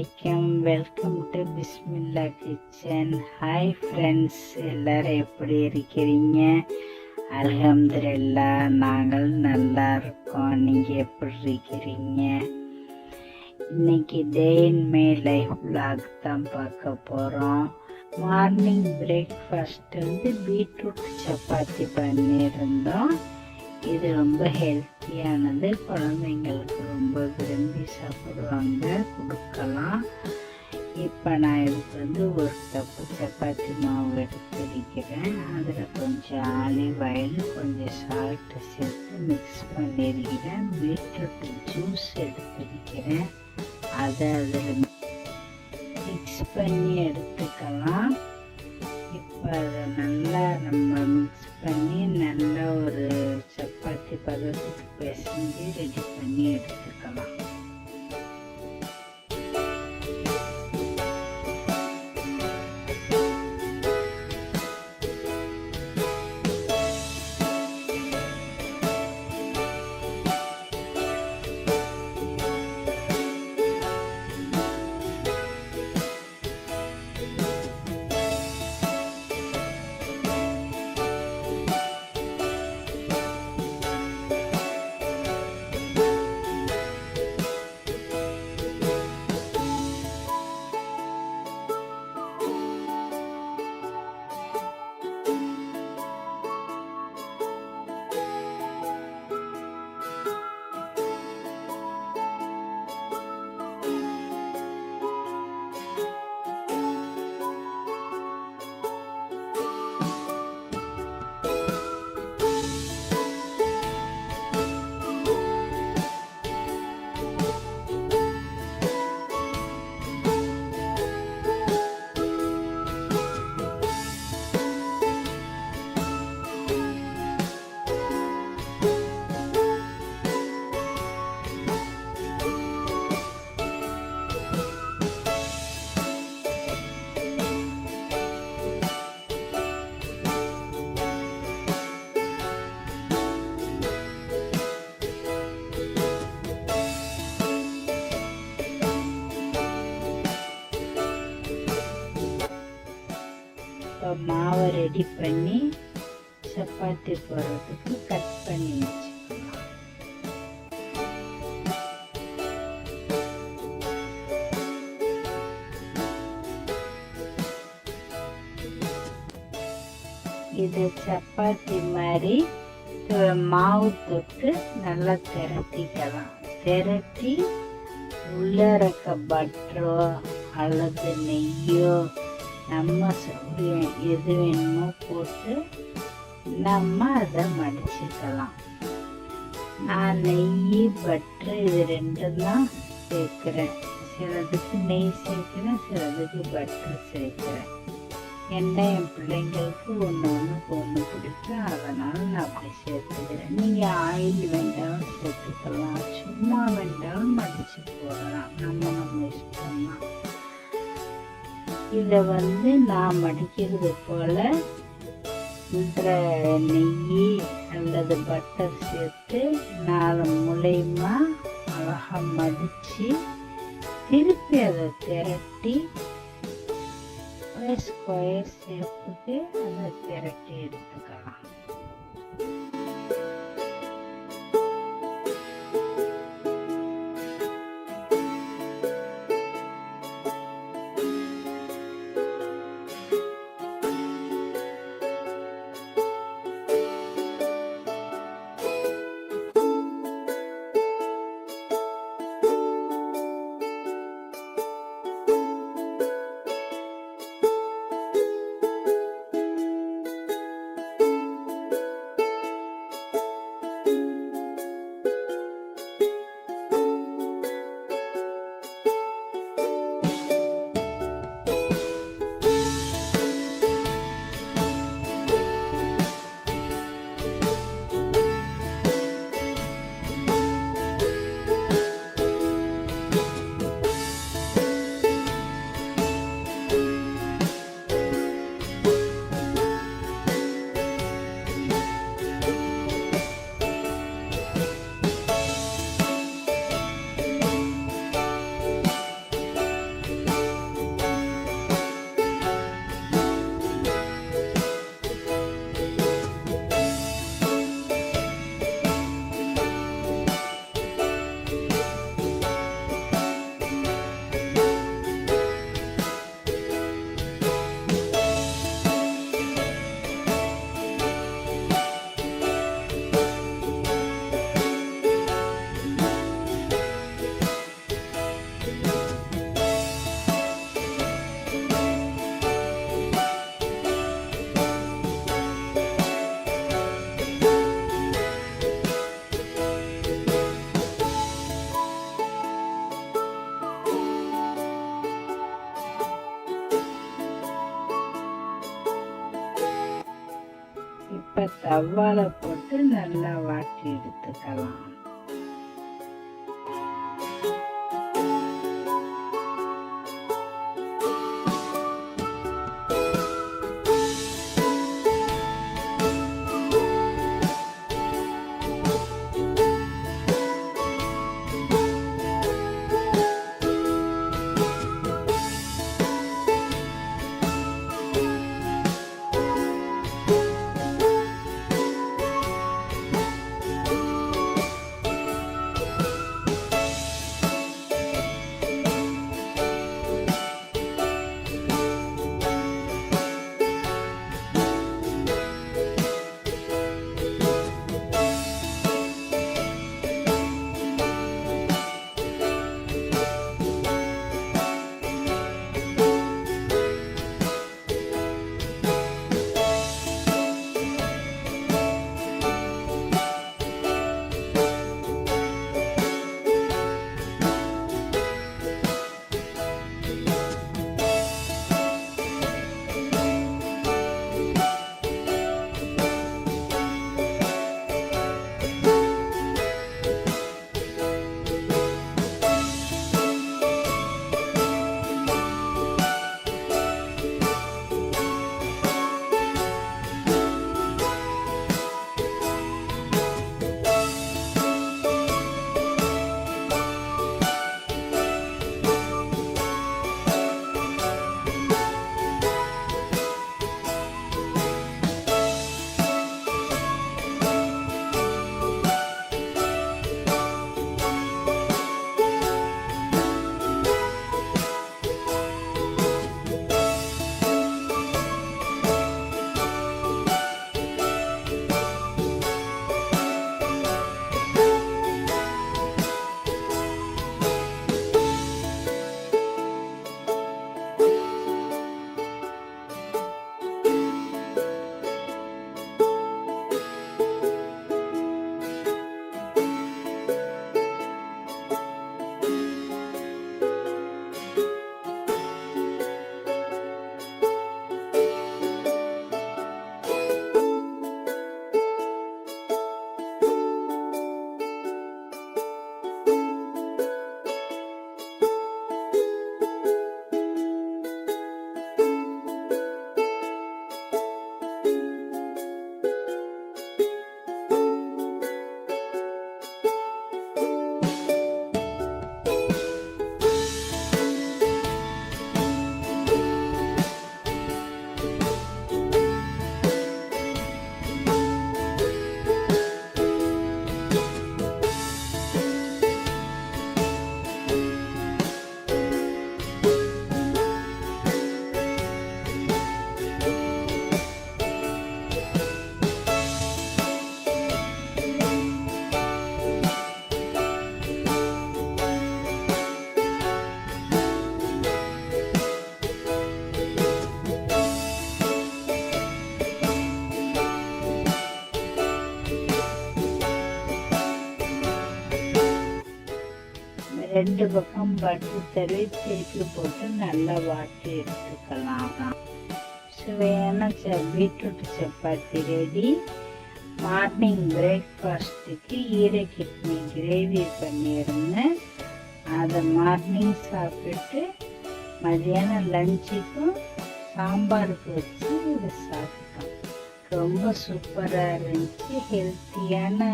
அலைக்கும். Welcome to Bismillah kitchen. Hi friends, எல்லாரும் எப்படி இருக்கிறீங்க? அல்ஹம்துலில்லாஹ், நாங்கள் நல்லா இருக்கோம். நீங்கள் எப்படி இருக்கிறீங்க? இன்னைக்கு டே இன் மை லைஃப் vlog தான் பார்க்க போகிறோம். மார்னிங் பிரேக்ஃபாஸ்ட் பீட்ரூட் சப்பாத்தி பண்ணியிருந்தோம். இது ரொம்ப ஹெல்த்தியானது, குழந்தைங்களுக்கு ரொம்ப விரும்பி சாப்பிடுவாங்க, கொடுக்கலாம். இப்போ நான் இதுக்கு ஒரு கப்பு சப்பாத்தி மாவு எடுத்திருக்கிறேன். அதில் கொஞ்சம் ஆலிவ் ஆயில், கொஞ்சம் சால்ட்டு சேர்த்து மிக்ஸ் பண்ணியிருக்கிறேன். பீட்ரூட் ஜூஸ் எடுத்திருக்கிறேன், அதை அதில் மிக்ஸ் பண்ணி எடுத்துக்கலாம். இப்போ அதை நல்லா நம்ம மிக்ஸ் பண்ணி நல்லா ஒரு சப்பாத்தி பதத்துக்கு பிசைஞ்சு ரெடி பண்ணி எடுத்துக்கலாம். மாவை ரெடி பண்ணி சப்பாத்தி போடுறதுக்கு கட் பண்ணி வச்சுக்கலாம். இது சப்பாத்தி மாதிரி மாவு தொட்டு நல்லா திரட்டிக்கலாம். திரட்டி உள்ள இருக்க பட்டரோ அல்லது நெய்யோ நம்ம எது வேணுமோ போட்டு நம்ம அதை மடிச்சுக்கலாம். நான் நெய் பட்டர் இது ரெண்டும் தான் சேர்க்குறேன். சிலதுக்கு நெய் சேர்க்குறேன், சிலதுக்கு பட்டர் சேர்க்குறேன். ஏன்னா என் பிள்ளைங்களுக்கு ஒன்றுக்கு ஒன்று பிடிக்கும், அதனால் நான் அப்படி சேர்த்துக்கிறேன். நீங்கள் ஆயில் வேண்டாலும் சேர்த்துக்கலாம், சும்மா வேண்டாலும் மடித்து போடலாம், நம்ம இஷ்டம்தான். இதை நான் மடிக்கிறது போல் இந்த நெய் அல்லது பட்டர் சேர்த்து 4 முளையுமா அழகாக மடித்து திருப்பி அதை திரட்டி ஸ்கொயர் ஷேப்புக்கு அதை திரட்டி எடுத்துக்கலாம். இப்போ தவால போட்டு நல்லா வாட்டி எடுத்துக்கலாம். ரெண்டு பக்கம் பட்டர் தடவி திருப்பி போட்டு நல்லா வாட்டி எடுத்துக்கலாம். சுவையான பீட்ரூட் சப்பாத்தி ரெடி. மார்னிங் பிரேக்ஃபாஸ்ட்டுக்கு ஈரை கிட்னி கிரேவி பண்ணியிருந்தேன். அதை மார்னிங் சாப்பிட்டு மதியானம் லஞ்சுக்கும் சாம்பாருக்கு வச்சு இதை சாப்பிட்டோம். ரொம்ப சூப்பராக இருந்துச்சு. ஹெல்த்தியான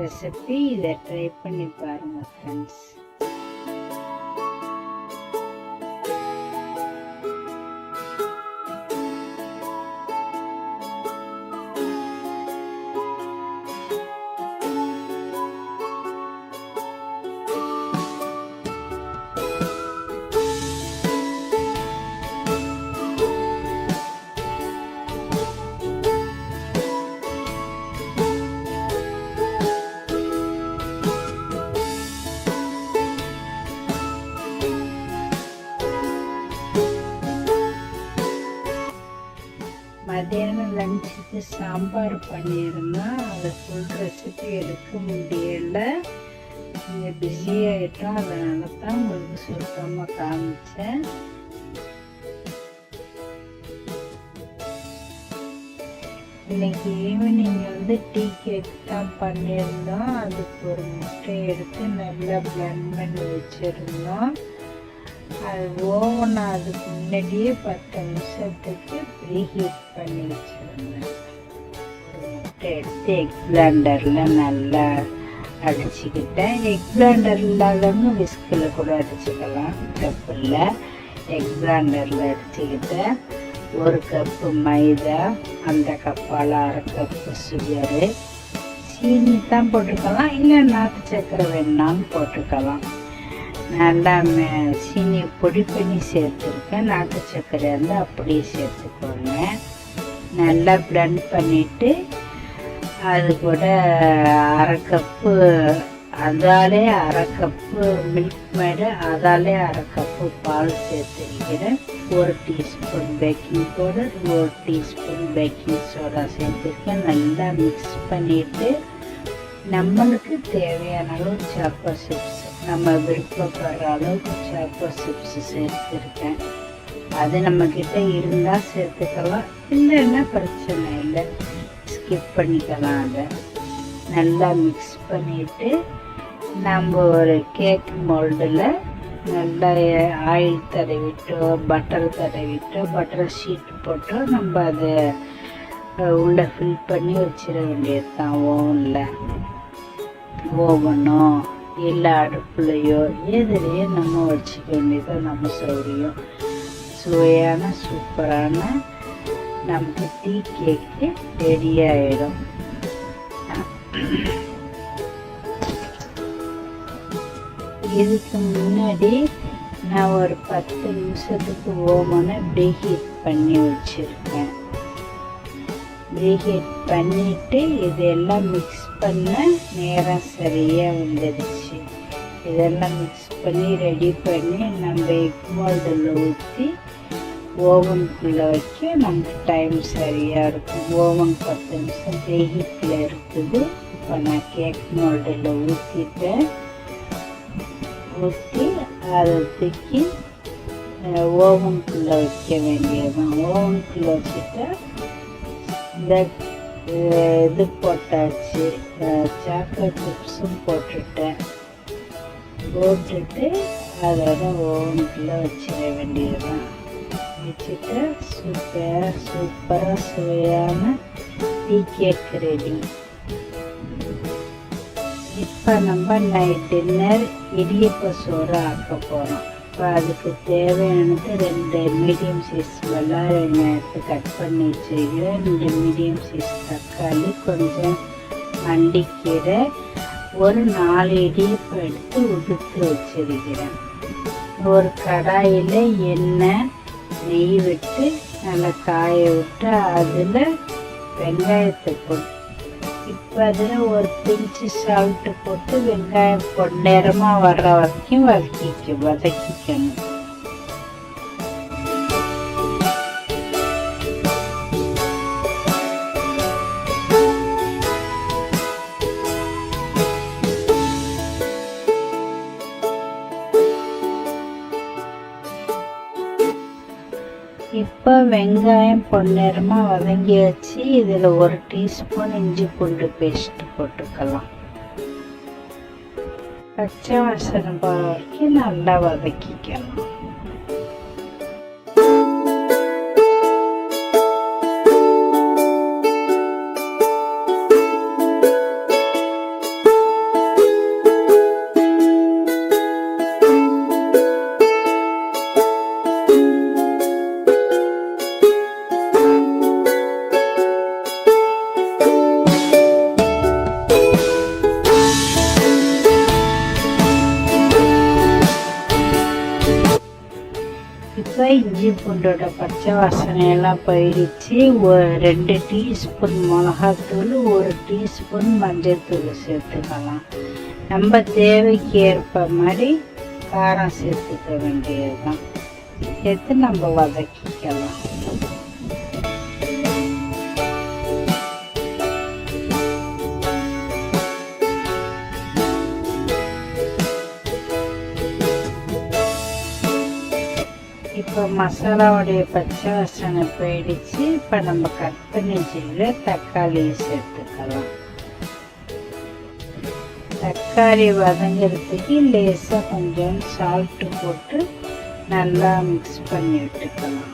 ரெசிபி. இதை ட்ரை பண்ணி பாருங்கள் ஃப்ரெண்ட்ஸ். மதியானம் லஞ்சுக்கு சாம்பார் பண்ணியிருந்தோம். அதை ஃபுல் ரெசிபி எடுக்க முடியலை, கொஞ்சம் பிஸியாகிட்டோம். அதனால தான் உங்களுக்கு சுருக்கமாக காமிச்சேன். இன்னைக்கு ஈவினிங் டீ கேக் தான் பண்ணியிருந்தோம். அதுக்கு ஒரு முட்டை எடுத்து நல்லா பிளெண்ட் பண்ணி வச்சுருந்தோம். அது ஓவன் அதுக்கு முன்னாடியே 10 நிமிஷத்துக்கு ப்ரீஹீட் பண்ணி வச்சுருந்தேன். ஒரு முட்டை எடுத்து எக் பிளெண்டரில் நல்லா அடிச்சுக்கிட்டேன். எக் பிளெண்டர் இல்லாதவங்க விஸ்கில் கூட அடிச்சுக்கலாம், தப்பு இல்லை. எக் பிளெண்டரில் அடிச்சுக்கிட்டேன். 1 கப்பு மைதா, அந்த கப்பால் 1/2 கப்பு சுகரு, சீனி தான் போட்டுக்கலாம், இல்லை நாட்டு சர்க்கரை வேணாலும் போட்டுக்கலாம். நல்லா சீனியை பொடி பண்ணி சேர்த்துருக்கேன். நாட்டு சர்க்கரை இருந்தால் அப்படியே சேர்த்துக்கோங்க. நல்லா பிளெண்ட் பண்ணிவிட்டு அது கூட 1/2 கப்பு, அதாலே 1/2 கப்பு மில்க் மேடு, அதாலே 1/2 கப்பு பால் சேர்த்துருக்கிறேன். 1 teaspoon baking powder, 1 teaspoon baking soda சேர்த்துருக்கேன். நல்லா மிக்ஸ் பண்ணிவிட்டு நம்மளுக்கு தேவையான அளவு சாக்கோ சிப்ஸ், நம்ம விருப்பப்படுற அளவுக்கு சாக்கோ சிப்ஸ் சேர்த்துருக்கேன். அது நம்மக்கிட்ட இருந்தால் சேர்த்துக்கலாம், இல்லைன்னா பிரச்சனை இல்லை, ஸ்கிப் பண்ணிக்கலாம். அதை நல்லா மிக்ஸ் பண்ணிவிட்டு நம்ம ஒரு கேக் மோல்டில் நல்லா ஆயில் தடவிட்டோ பட்டர் தடவிட்டோ பட்டர் ஷீட் போட்டோ நம்ம அதை உள்ளே ஃபில் பண்ணி வச்சிட வேண்டியது தான். ஓவனோ இல்லை அடுப்புலையோ எதுலேயோ நம்ம வச்சுக்க வேண்டியதோ நம்ம சௌரியம். சுவையான சூப்பரான நமக்கு டீ கேக்கு ரெடி ஆகிடும். இதுக்கு முன்னாடி நான் ஒரு 10 நிமிஷத்துக்கு ஓவனை ப்ரீஹீட் பண்ணி வச்சுருக்கேன். ப்ரீஹீட் பண்ணிவிட்டு இதெல்லாம் மிக்ஸ் பண்ண நேரம் சரியாக வந்துடுச்சு. இதெல்லாம் மிக்ஸ் பண்ணி ரெடி பண்ணி நம்ம எக் மோல்டில் ஊற்றி ஓவனுக்குள்ளே வைக்க நமக்கு டைம் சரியாக இருக்கும். ஓவன் 10 நிமிஷம் ப்ரீஹீட்டில் இருக்குது. இப்போ நான் கேக் மோல்டில் ஊற்றிட்டேன். ஊற்றி அதை தூக்கி ஓவனுக்குள்ளே வைக்க வேண்டியதுதான். ஓவனுக்குள்ளே வச்சுட்டா இந்த இது போட்டாச்சு, சாக்லேட் சிப்ஸும் போட்டுட்டு அதோட ஓவனுக்குள்ளே வச்சிட வேண்டியதுதான். வச்சுட்டு சூப்பராக சுவையான டீ கேக் ரெடி. இப்போ நம்ம நைட் டின்னர் இடியப்ப சோறு ஆக்க போகிறோம். இப்போ அதுக்கு தேவையானது 2 மீடியம் சைஸ் வெள்ளாரி வெங்காயத்தை கட் பண்ணி வச்சுருக்கிறேன், 2 மீடியம் சைஸ் தக்காளி, கொஞ்சம் மண்டிக்கீரை, ஒரு 4 இடியப்பம் எடுத்து உதுத்து வச்சிருக்கிறேன். ஒரு கடாயில் எண்ணெய் நெய் விட்டு நல்லா காய விட்டு அதில் வெங்காயத்தை போட்டு, இப்போ அதில் ஒரு பிஞ்சு சால்ட்டு போட்டு வெங்காயம் பொன்னிறமாக வர்ற வரைக்கும் வதக்கிக்கணும். இப்போ வெங்காயம் பொன்னிறமாக வதங்கி வச்சு இதில் 1 டீஸ்பூன் இஞ்சி பூண்டு பேஸ்ட் போட்டுக்கலாம். பச்சை வாசனை போகிற வரைக்கும் நல்லா வதக்கிக்கலாம். இப்போ இஞ்சி பூண்டோட பச்சை வாசனையெல்லாம் போயிடுச்சு. 2 டீஸ்பூன் மிளகாத்தூள், 1 டீஸ்பூன் மஞ்சள்தூள் சேர்த்துக்கலாம். நம்ம தேவைக்கு ஏற்ப மாதிரி காரம் சேர்த்துக்க வேண்டியது தான். சேர்த்து நம்ம வதக்கிக்கலாம். இப்போ மசாலாவுடைய பச்சை வாசனை போயிடுச்சு. இப்போ நம்ம கட் பண்ணி வச்சுக்கிற தக்காளியை சேர்த்துக்கலாம். தக்காளி வதங்கிறதுக்கு லேசாக கொஞ்சம் சால்ட்டு போட்டு நல்லா மிக்ஸ் பண்ணி விட்டுக்கலாம்.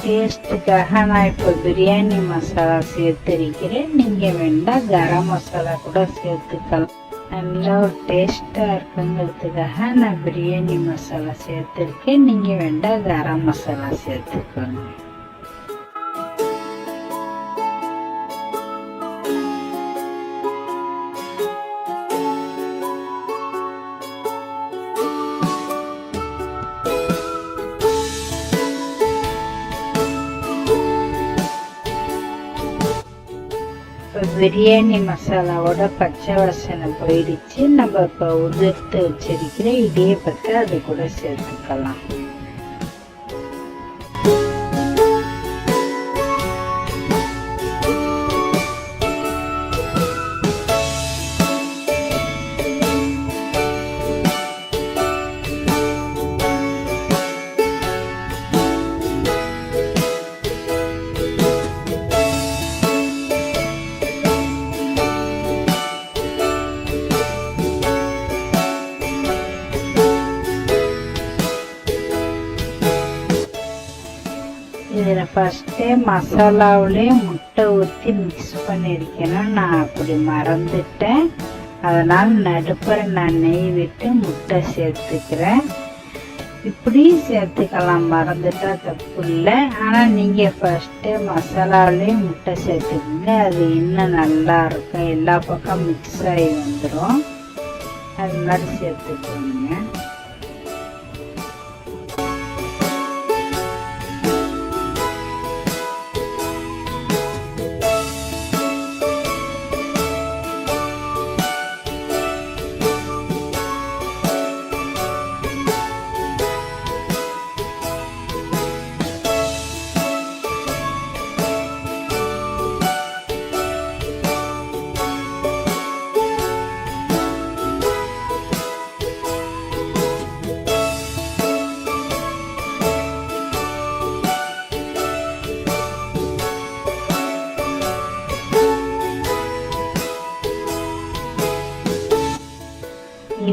டேஸ்ட்டுக்காக நான் இப்போ பிரியாணி மசாலா சேர்த்துருக்கிறேன். நீங்கள் வேண்டாம் கரம் மசாலா கூட சேர்த்துக்கலாம். நல்லா ஒரு டேஸ்ட்டாக இருக்குங்கிறதுக்காக நான் பிரியாணி மசாலா சேர்த்துருக்கேன். நீங்கள் வேண்டாம் கரம் மசாலா சேர்த்துக்கோங்க. பிரியாணி மசாலாவோட பச்சை வாசனை போயிடுச்சு. நம்ம இப்போ உதிர்த்து வச்சிருக்கிற இடியப்பத்தை அது கூட சேர்த்துக்கலாம். இதில் ஃபஸ்ட்டே மசாலாவிலே முட்டை ஊற்றி மிக்ஸ் பண்ணியிருக்கேன்னா நான் அப்படி மறந்துட்டேன். அதனால் நடுப்புற நான் நெய் விட்டு முட்டை சேர்த்துக்கிறேன். இப்படி சேர்த்துக்கலாம், மறந்துட்டா தப்பு இல்லை. ஆனால் நீங்கள் ஃபஸ்ட்டே மசாலாவிலே முட்டை சேர்த்துக்கிங்க, அது இன்னும் நல்லா இருக்கும். எல்லா பக்கம் மிக்ஸ் ஆகி வந்துடும். அது மாதிரி சேர்த்துக்கோங்க.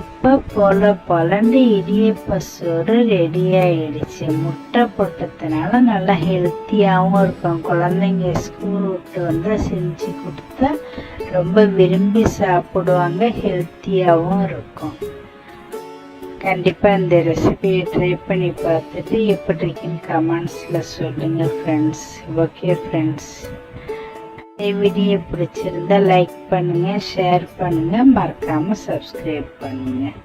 இப்போ பொலண்டு இடியப்ப சோறு ரெடி ஆயிடுச்சு. முட்டை போட்டதுனால நல்லா ஹெல்த்தியாகவும் இருக்கும். குழந்தைங்க ஸ்கூல் விட்டு வந்தால் செஞ்சு கொடுத்தா ரொம்ப விரும்பி சாப்பிடுவாங்க, ஹெல்த்தியாகவும் இருக்கும். கண்டிப்பாக இந்த ரெசிபியை ட்ரை பண்ணி பார்த்துட்டு எப்படி இருக்குன்னு கமெண்ட்ஸில் சொல்லுங்கள் ஃப்ரெண்ட்ஸ். ஓகே ஃப்ரெண்ட்ஸ், வீடியோ பிடிச்சிருந்தா லைக் பண்ணுங்கள், ஷேர் பண்ணுங்கள், மறக்காமல் சப்ஸ்கிரைப் பண்ணுங்கள்.